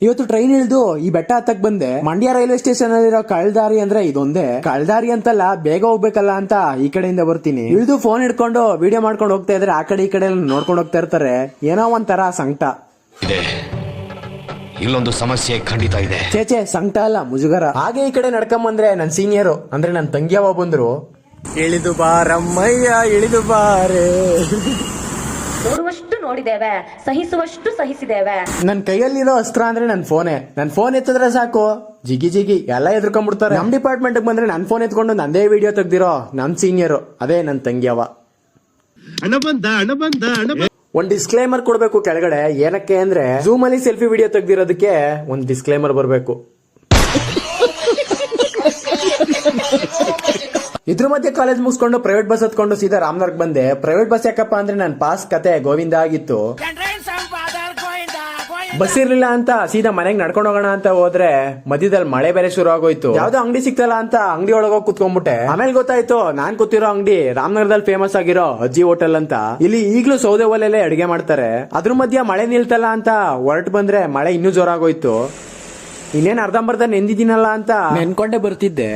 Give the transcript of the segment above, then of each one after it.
ಇವತ್ತು ಟ್ರೈನ್ ಇಳಿದು ಈ ಬೆಟ್ಟ ಹತ್ತಕ್ ಬಂದೆ. ಮಂಡ್ಯ ರೈಲ್ವೆ ಸ್ಟೇಷನ್ ಅಲ್ಲಿರೋ ಕಳ್ದಾರಿ ಅಂದ್ರೆ ಇದೊಂದೇ. ಕಳ್ದಾರಿ ಅಂತಲ್ಲ, ಬೇಗ ಹೋಗ್ಬೇಕಲ್ಲ ಅಂತ ಈ ಕಡೆಯಿಂದ ಬರ್ತೀನಿ. ಇಳಿದು ಫೋನ್ ಹಿಡ್ಕೊಂಡು ವಿಡಿಯೋ ಮಾಡ್ಕೊಂಡು ಹೋಗ್ತಾ ಇದ್ರೆ ಆ ಕಡೆ ಈ ಕಡೆ ನೋಡ್ಕೊಂಡು ಹೋಗ್ತಾ ಇರ್ತಾರೆ. ಏನೋ ಒಂಥರ ಸಂಕಟ. ಇಲ್ಲೊಂದು ಸಮಸ್ಯೆ ಖಂಡಿತ ಇದೆ. ಚೇಚೆ ಸಂಕಟ ಅಲ್ಲ, ಮುಜುಗರ. ಹಾಗೆ ಈ ಕಡೆ ನಡ್ಕೊಂಡ್ ಬಂದ್ರೆ ನನ್ ಸೀನಿಯರು ಅಂದ್ರೆ ನನ್ ತಂಗಿಯವ ಬಂದ್ರು. ಇಳಿದು ಬಾರಮ್ಮಯ್ಯ ಇಳಿದು ಬಾರೆ. ನೋಡುವಷ್ಟು ನೋಡಿದ್ದೇವೆ, ಸಹಿಸುವಷ್ಟು ಸಹಿಸಿದ್ದೇವೆ. ನನ್ ಕೈಯಲ್ಲಿರೋ ಅಸ್ತ್ರ ಅಂದ್ರೆ ನನ್ ಫೋನೇ. ನನ್ ಫೋನ್ ಎತ್ತಿದ್ರೆ ಸಾಕು ಜಿಗಿ ಜಿಗಿ ಎಲ್ಲ ಎದ್ಕೊಂಡ್ಬಿಡ್ತಾರೆ. ನಮ್ ಡಿಪಾರ್ಟ್ಮೆಂಟ್ ಬಂದ್ರೆ ನನ್ ಫೋನ್ ಎತ್ಕೊಂಡು ನಂದೇ ವಿಡಿಯೋ ತೆಗ್ದಿರೋ ನಮ್ ಸೀನಿಯರ್ ಅದೇ ನನ್ ತಂಗಿಯವ. ಒಂದ್ ಡಿಸ್ಕ್ಲೇಮರ್ ಕೊಡ್ಬೇಕು ಕೆಳಗಡೆ. ಏನಕ್ಕೆ ಅಂದ್ರೆ ಜೂಮ್ ಅಲ್ಲಿ ಸೆಲ್ಫಿ ವಿಡಿಯೋ ತೆಗ್ದಿರೋದಕ್ಕೆ ಒಂದ್ ಡಿಸ್ಕ್ಲೇಮರ್ ಬರ್ಬೇಕು. ಇದ್ರ ಮಧ್ಯೆ ಕಾಲೇಜ್ ಮುಗಿಸ್ಕೊಂಡು ಪ್ರೈವೇಟ್ ಬಸ್ ಹತ್ಕೊಂಡು ಸೀದಾ ರಾಮನಗರ್ಗೆ ಬಂದೆ. ಪ್ರೈವೇಟ್ ಬಸ್ ಯಾಕಪ್ಪ ಅಂದ್ರೆ ನನ್ ಪಾಸ್ ಕತೆ ಗೋವಿಂದ ಆಗಿತ್ತು. ಬಸ್ ಇರ್ಲಿಲ್ಲ ಅಂತ ಸೀದಾ ಮನೆಗೆ ನಡ್ಕೊಂಡು ಹೋಗೋಣ ಅಂತ ಹೋದ್ರೆ ಮಧ್ಯದಲ್ಲಿ ಮಳೆ ಬೇರೆ ಶುರು ಆಗೋಯ್ತು. ಯಾವ್ದೋ ಅಂಗಡಿ ಸಿಕ್ತಲ್ಲ ಅಂತ ಅಂಗಡಿ ಒಳಗೋಗಿ ಕುತ್ಕೊಂಡ್ಬಿಟ್ಟೆ. ಆಮೇಲೆ ಗೊತ್ತಾಯ್ತು ನಾನ್ ಕೂತಿರೋ ಅಂಗಡಿ ರಾಮನಗರದಲ್ಲಿ ಫೇಮಸ್ ಆಗಿರೋ ಅಜ್ಜಿ ಹೋಟೆಲ್ ಅಂತ. ಇಲ್ಲಿ ಈಗ್ಲೂ ಸೌದೆ ಒಲೆಲ್ಲೇ ಅಡಿಗೆ ಮಾಡ್ತಾರೆ. ಅದ್ರ ಮಧ್ಯ ಮಳೆ ನಿಲ್ತಲ್ಲ ಅಂತ ಹೊರಟು ಬಂದ್ರೆ ಮಳೆ ಇನ್ನೂ ಜೋರಾಗೋಯ್ತು. ಇನ್ನೇನ್ ಅರ್ಧಂಬರ್ಧ ನೆಂದಿದ್ದೀನಲ್ಲ ಅಂತ ನೆನ್ಕೊಂಡೆ ಬರ್ತಿದ್ದೆ.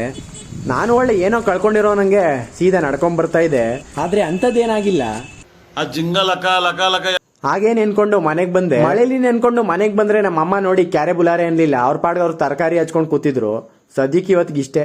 ನಾನು ಒಳ್ಳೆ ಏನೋ ಕಳ್ಕೊಂಡಿರೋ ನಂಗೆ ಸೀದಾ ನಡ್ಕೊಂಡ್ ಬರ್ತಾ ಇದೆ. ಆದ್ರೆ ಅಂತದ್ದೇನಾಗಿಲ್ಲ. ಹಾಗೇ ನೆನ್ಕೊಂಡು ಮನೆಗ್ ಬಂದೆ. ಮಳೇಲಿ ನೆನ್ಕೊಂಡು ಮನೆಗ್ ಬಂದ್ರೆ ನಮ್ಮ ಅಮ್ಮ ನೋಡಿ ಕ್ಯಾರೆ ಬುಲಾರೆ ಅನ್ಲಿಲ್ಲ. ಅವ್ರ ಪಾಡ್ಗೆ ಅವ್ರು ತರಕಾರಿ ಹಚ್ಕೊಂಡ್ ಕೂತಿದ್ರು. ಸದ್ಯಕ್ಕೆ ಇವತ್ತಿಗಿಷ್ಟೇ.